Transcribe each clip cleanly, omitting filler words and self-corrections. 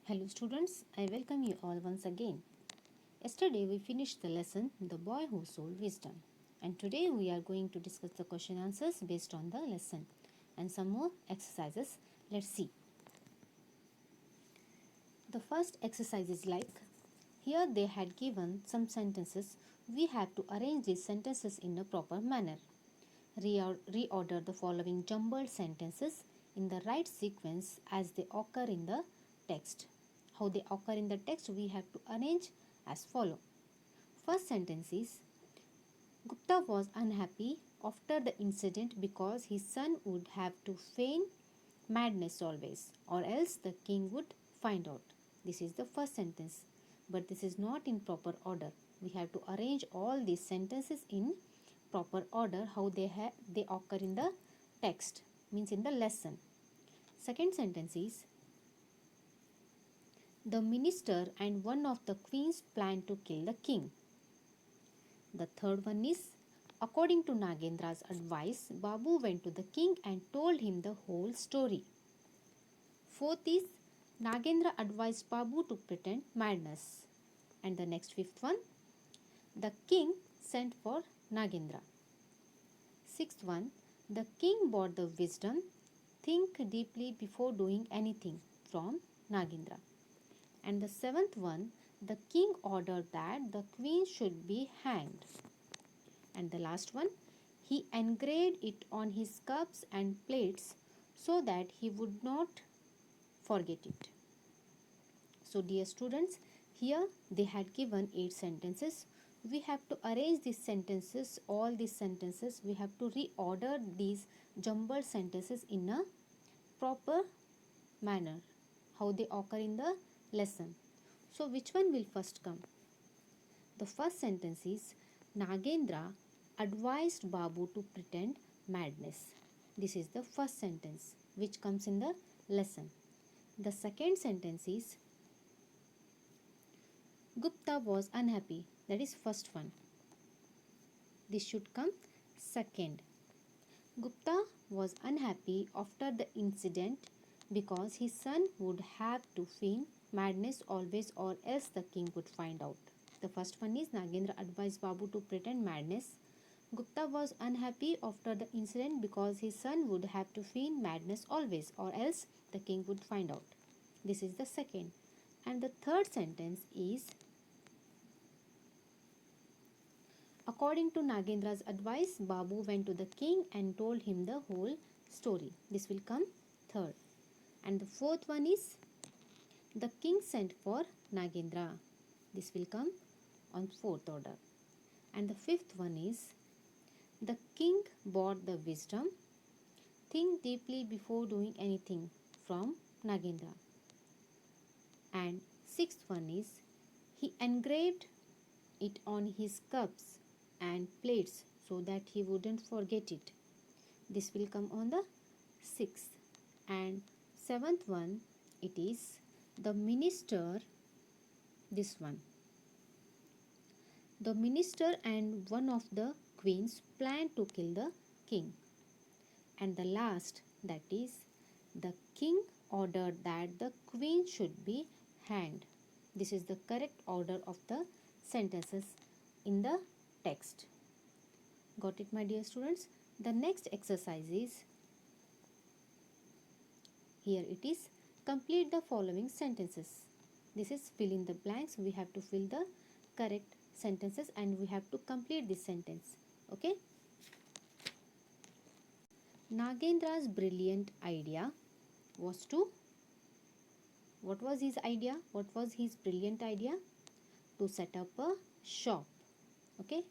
Hello students, I welcome you all once again. Yesterday we finished the lesson The Boy Who Sold Wisdom, and today we are going to discuss the question answers based on the lesson and some more exercises. Let's see. The first exercise is like, here they had given some sentences. We have to arrange these sentences in a proper manner. Reorder the following jumbled sentences in the right sequence as they occur in the text. How they occur in the text we have to arrange as follow. First sentence is, Gupta was unhappy after the incident because his son would have to feign madness always, or else the king would find out. This is the first sentence, but this is not in proper order. We have to arrange all these sentences in proper order how they occur in the text, means in the lesson. Second sentence is, the minister and one of the queens planned to kill the king. The third one is, according to Nagendra's advice, Babu went to the king and told him the whole story. Fourth is, Nagendra advised Babu to pretend madness. And the next fifth one, the king sent for Nagendra. Sixth one, the king bought the wisdom, think deeply before doing anything, from Nagendra. And the seventh one, the king ordered that the queen should be hanged. And the last one, he engraved it on his cups and plates so that he would not forget it. So dear students, here they had given 8 sentences. We have to arrange these sentences, all these sentences, we have to reorder these jumbled sentences in a proper manner, how they occur in the lesson. So which one will first come? The first sentence is, Nagendra advised Babu to pretend madness. This is the first sentence which comes in the lesson. The second sentence is, Gupta was unhappy. That is first one. This should come second. Gupta was unhappy after the incident because his son would have to feign madness always, or else the king would find out. The first one is, Nagendra advised Babu to pretend madness. Gupta was unhappy after the incident because his son would have to feign madness always, or else the king would find out. This is the second. And the third sentence is, according to Nagendra's advice, Babu went to the king and told him the whole story. This will come third. And the fourth one is, the king sent for Nagendra. This will come on fourth order. And the fifth one is, the king bought the wisdom, think deeply before doing anything, from Nagendra. And sixth one is, he engraved it on his cups and plates so that he wouldn't forget it. This will come on the sixth. And seventh one, it is, the minister, this one. The minister and one of the queens planned to kill the king. And the last, that is, the king ordered that the queen should be hanged. This is the correct order of the sentences in the text. Got it, my dear students? The next exercise is, here it is, complete the following sentences. This is fill in the blanks. We have to fill the correct sentences and we have to complete this sentence. Okay? Nagendra's brilliant idea was to, what was his idea? What was his brilliant idea? To set up a shop. Okay?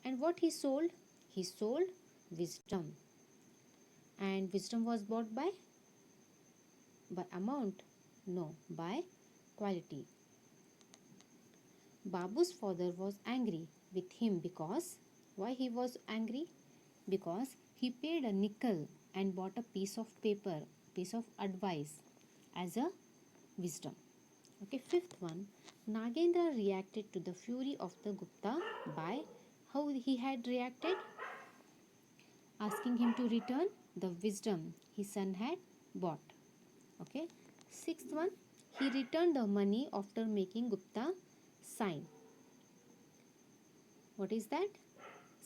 And what he sold? He sold wisdom. And wisdom was bought by amount? No, by quality. Babu's father was angry with him because, why he was angry? Because he paid a nickel and bought a piece of paper, piece of advice as a wisdom. Okay, fifth one, Nagendra reacted to the fury of the Gupta by, how he had reacted? Asking him to return the wisdom his son had bought. Okay, sixth one, he returned the money after making Gupta sign. What is that?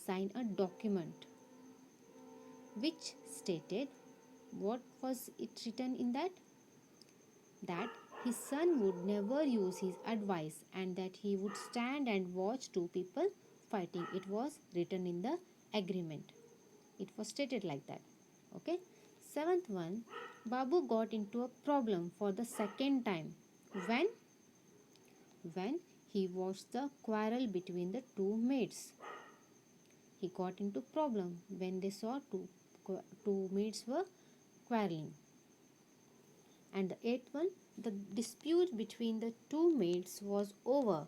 Sign a document which stated, what was it written in that? That his son would never use his advice and that he would stand and watch two people fighting. It was written in the agreement. It was stated like that. Okay. Seventh one, Babu got into a problem for the second time. When? When he watched the quarrel between the two maids. He got into problem when they saw two maids were quarreling. And the eighth one, the dispute between the two maids was over.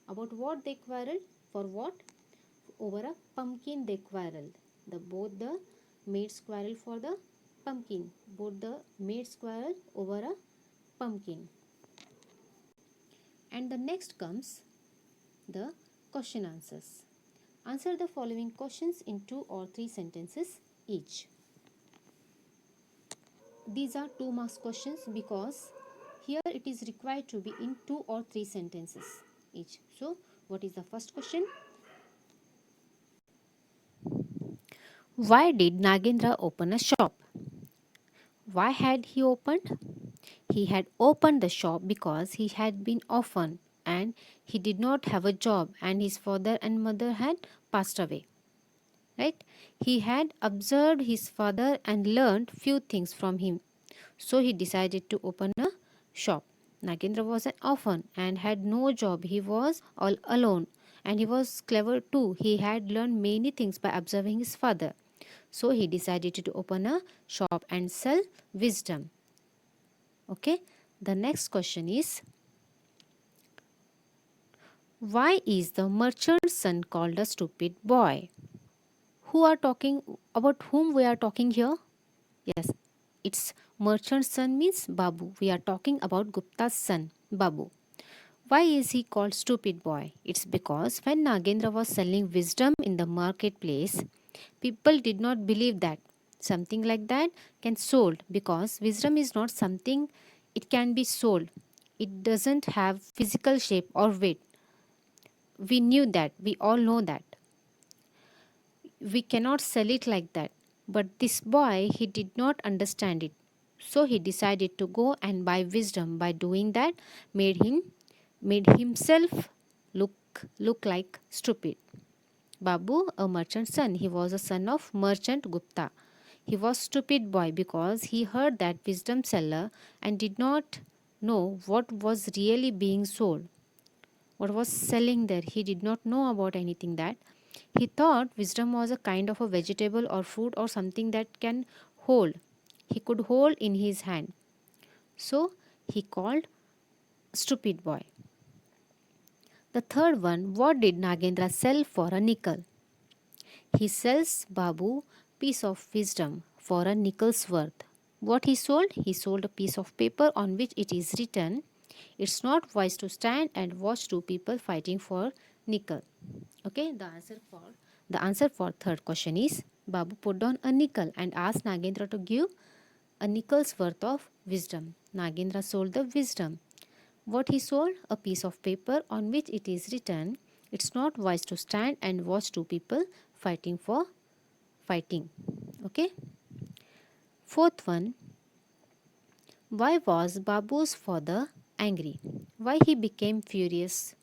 About what they quarreled? For what? Over a pumpkin they quarreled. Both the maids quarreled for the pumpkin. Both the maids quarreled over a pumpkin. And the next comes the question answers. Answer the following questions in 2 or 3 sentences each. These are 2 marks questions because here it is required to be in 2 or 3 sentences each. So, what is the first question? Why did Nagendra open a shop? Why had he opened? He had opened the shop because he had been orphaned and he did not have a job and his father and mother had passed away. Right? He had observed his father and learned few things from him. So he decided to open a shop. Nagendra was an orphan and had no job. He was all alone and he was clever too. He had learned many things by observing his father. So he decided to open a shop and sell wisdom. Okay. The next question is, why is the merchant's son called a stupid boy? Who are talking about whom we are talking here? Yes, it's merchant's son means Babu. We are talking about Gupta's son, Babu. Why is he called stupid boy? It's because when Nagendra was selling wisdom in the marketplace, people did not believe that something like that can sold because wisdom is not something it can be sold. It doesn't have physical shape or weight. We knew that. We all know that. We cannot sell it like that. But this boy, he did not understand it. So he decided to go and buy wisdom. By doing that, made himself look like stupid. Babu, a merchant's son, he was a son of merchant Gupta. He was stupid boy because he heard that wisdom seller and did not know what was really being sold. What was selling there? He did not know about anything that. He thought wisdom was a kind of a vegetable or fruit or something that can hold. He could hold in his hand. So he called stupid boy. The third one, what did Nagendra sell for a nickel? He sells Babu piece of wisdom for a nickel's worth. What he sold? He sold a piece of paper on which it is written, it's not wise to stand and watch two people fighting for nickel. Okay, the answer for third question is Babu put down a nickel and asked Nagendra to give a nickel's worth of wisdom. Nagendra sold the wisdom. What he sold? A piece of paper on which it is written, it's not wise to stand and watch two people fighting. Okay. Fourth one, why was Babu's father angry? Why he became furious?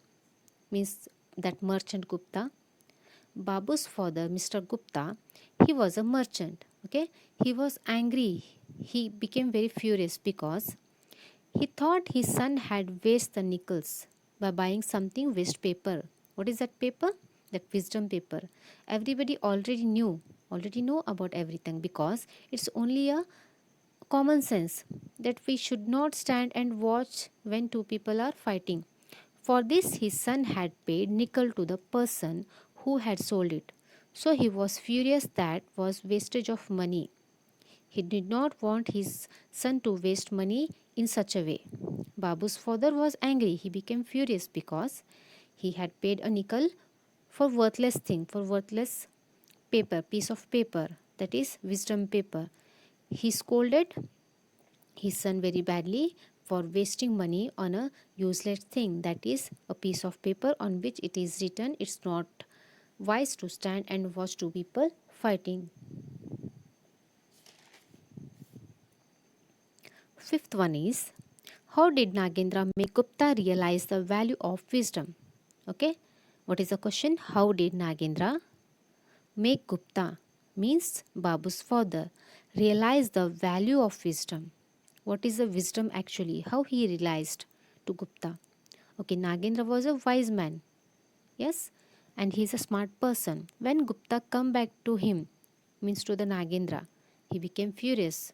Means that merchant Gupta. Babu's father, Mr. Gupta, he was a merchant. Okay. He was angry. He became very furious because he thought his son had wasted the nickels by buying something waste paper. What is that paper? That wisdom paper. Everybody already know about everything because it's only a common sense that we should not stand and watch when two people are fighting. For this, his son had paid nickel to the person who had sold it. So he was furious that was wastage of money. He did not want his son to waste money in such a way. Babu's father was angry. He became furious because he had paid a nickel for worthless piece of paper, that is wisdom paper. He scolded his son very badly for wasting money on a useless thing, that is a piece of paper on which it is written it's not wise to stand and watch two people fighting. Fifth one is, how did Nagendra make Gupta realize the value of wisdom? Okay, what is the question? How did Nagendra make Gupta, means Babu's father, realize the value of wisdom? What is the wisdom actually? How he realized to Gupta? Okay, Nagendra was a wise man, yes, and he is a smart person. When Gupta come back to him, means to the Nagendra, he became furious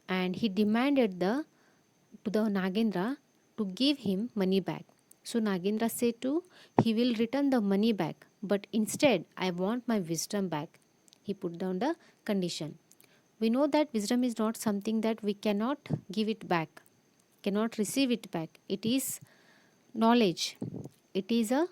and he demanded to the Nagendra to give him money back. So Nagendra said to, he will return the money back, but instead I want my wisdom back. He put down the condition. We know that wisdom is not something that we cannot give it back, cannot receive it back. It is knowledge. It is a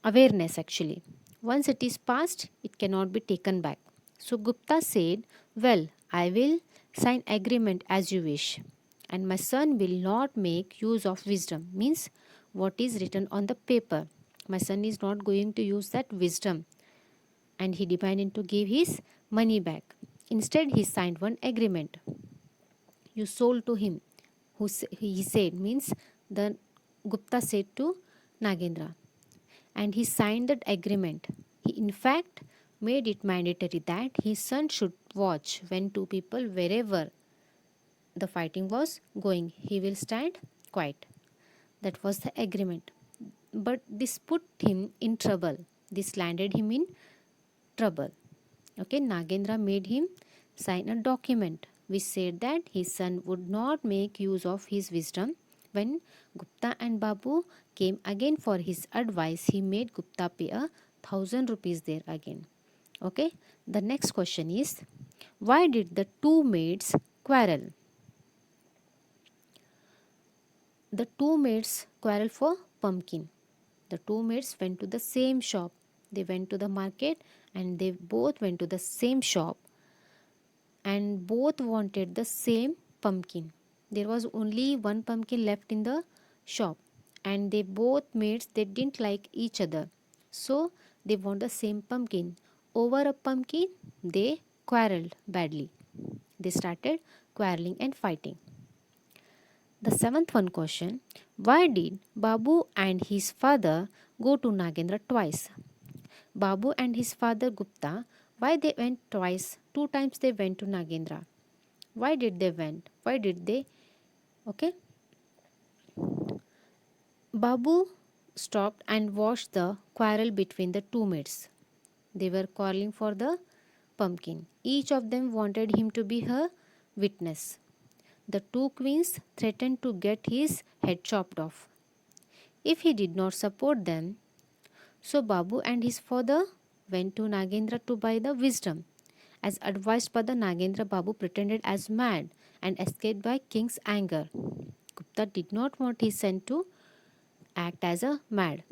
awareness actually. Once it is passed, it cannot be taken back. So Gupta said, well, I will sign agreement as you wish, and my son will not make use of wisdom, means what is written on the paper. My son is not going to use that wisdom, and he demanded to give his money back. Instead, he signed one agreement. You sold to him, he said, means the Gupta said to Nagendra, and he signed that agreement. He, in fact, made it mandatory that his son should watch when two people, wherever the fighting was going, he will stand quiet. That was the agreement. But this put him in trouble. This landed him in trouble. Okay, Nagendra made him sign a document which said that his son would not make use of his wisdom. When Gupta and Babu came again for his advice, he made Gupta pay 1,000 rupees there again. Okay, the next question is, why did the two maids quarrel? The two maids quarrel for pumpkin. The two maids went to the same shop. They went to the market and they both went to the same shop and both wanted the same pumpkin. There was only one pumpkin left in the shop and they both maids, they didn't like each other. So they want the same pumpkin. Over a pumpkin, they quarreled badly. They started quarreling and fighting. The seventh one question, why did Babu and his father go to Nagendra twice? Babu and his father Gupta, why they went twice? Two times they went to Nagendra. Why did they went? Why did they? Okay. Babu stopped and watched the quarrel between the two maids. They were quarreling for the pumpkin. Each of them wanted him to be her witness. The two queens threatened to get his head chopped off if he did not support them. So Babu and his father went to Nagendra to buy the wisdom. As advised by the Nagendra, Babu pretended as mad and escaped by king's anger. Gupta did not want his son to act as a mad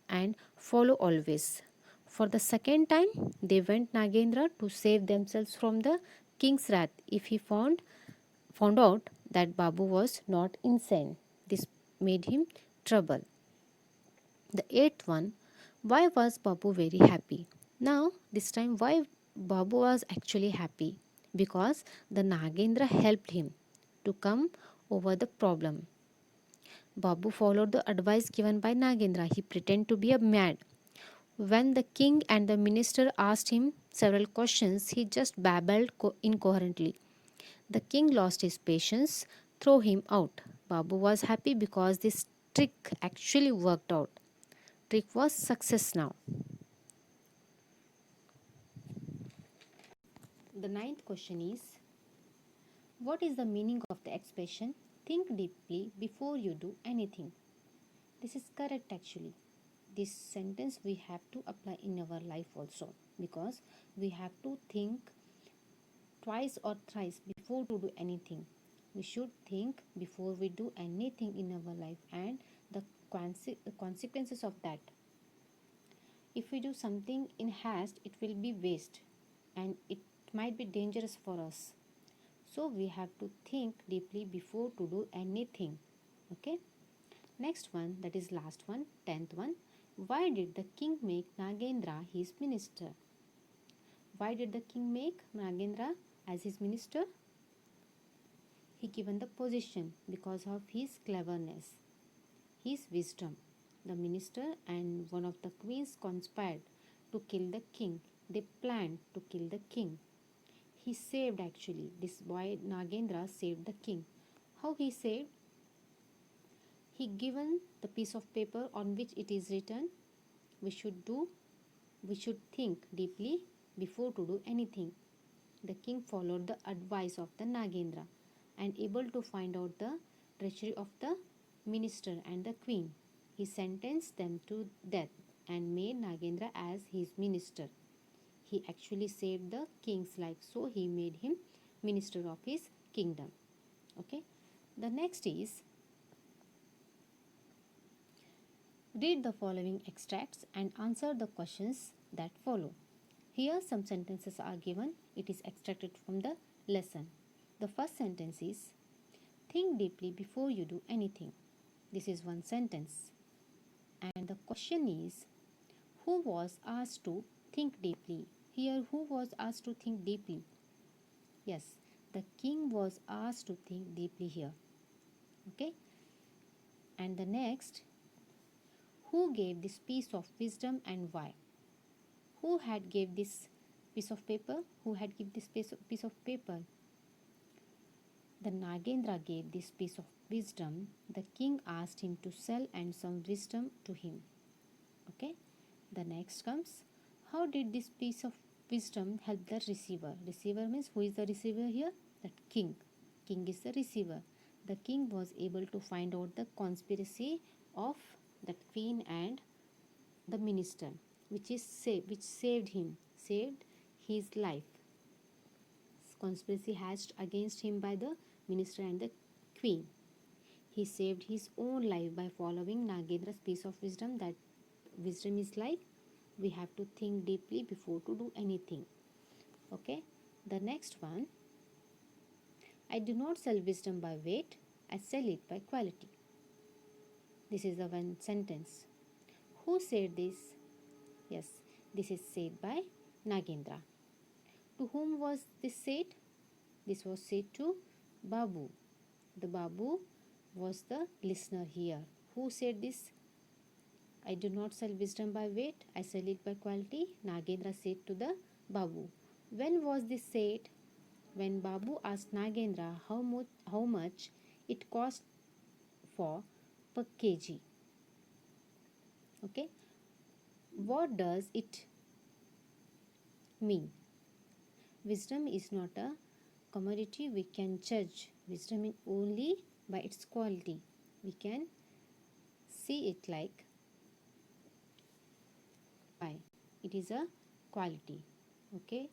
and follow always. For the second time, they went Nagendra to save themselves from the king's wrath if he found out that Babu was not insane. This made him trouble. The eighth one, why was Babu very happy? Now, this time, why Babu was actually happy? Because the Nagendra helped him to come over the problem. Babu followed the advice given by Nagendra. He pretended to be a mad. When the king and the minister asked him several questions, he just babbled incoherently. The king lost his patience, threw him out. Babu was happy because this trick actually worked out. Trick was success now. The ninth question is, what is the meaning of the expression think deeply before you do anything? This is correct actually. This sentence we have to apply in our life also, because we have to think twice or thrice before to do anything. We should think before we do anything in our life and the consequences of that. If we do something in haste, it will be waste and it might be dangerous for us. So we have to think deeply before to do anything. Okay. Next one, that is last one, 10th one. Why did the king make Nagendra his minister? Why did the king make Nagendra as his minister? He given the position because of his cleverness, his wisdom. The minister and one of the queens conspired to kill the king. They planned to kill the king. He saved, actually. This boy Nagendra saved the king. How he saved? He given the piece of paper on which it is written, we should think deeply before to do anything. The king followed the advice of the Nagendra and able to find out the treachery of the minister and the queen. He sentenced them to death and made Nagendra as his minister. He actually saved the king's life, so he made him minister of his kingdom. Okay. The next is, read the following extracts and answer the questions that follow. Here some sentences are given. It is extracted from the lesson. The first sentence is, think deeply before you do anything. This is one sentence. And the question is, who was asked to think deeply? Here, who was asked to think deeply? Yes, the king was asked to think deeply here. Okay. And the next, who gave this piece of wisdom and why? Who had gave this piece of paper? Who had given this piece of paper? The Nagendra gave this piece of wisdom. The king asked him to sell and some wisdom to him. Okay. The next comes, how did this piece of wisdom help the receiver? Receiver means, who is the receiver here? That king. King is the receiver. The king was able to find out the conspiracy of that queen and the minister, which saved his life. Conspiracy hatched against him by the minister and the queen. He saved his own life by following Nagendra's piece of wisdom. That wisdom is like, we have to think deeply before to do anything. Okay. The next one, I do not sell wisdom by weight, I sell it by quality. This is the one sentence. Who said this? Yes, this is said by Nagendra. To whom was this said? This was said to Babu. The Babu was the listener here. Who said this? I do not sell wisdom by weight, I sell it by quality. Nagendra said to the Babu. When was this said? When Babu asked Nagendra how much it cost for per kg. Okay. What does it mean? Wisdom is not a commodity we can judge. Wisdom only by its quality. We can see it like why it is a quality. Okay.